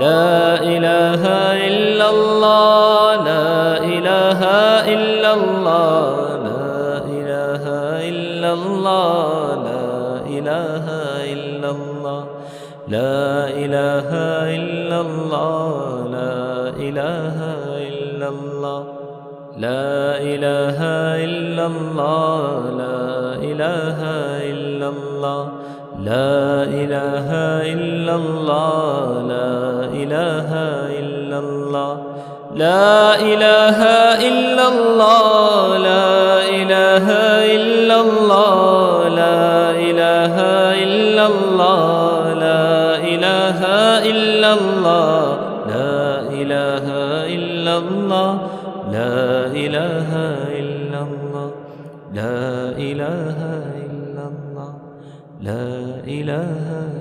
لا إله إلا الله لا إله إلا الله لا إله إلا الله لا إله إلا الله لا إله إلا الله لا إله إلا الله لا إله إلا الله لا إله إلا الله لا إله إلا الله لا إله إلا الله لا إله إلا الله لا إله إلا الله لا إله إلا الله لا إله إلا الله لا إله إلا الله لا إله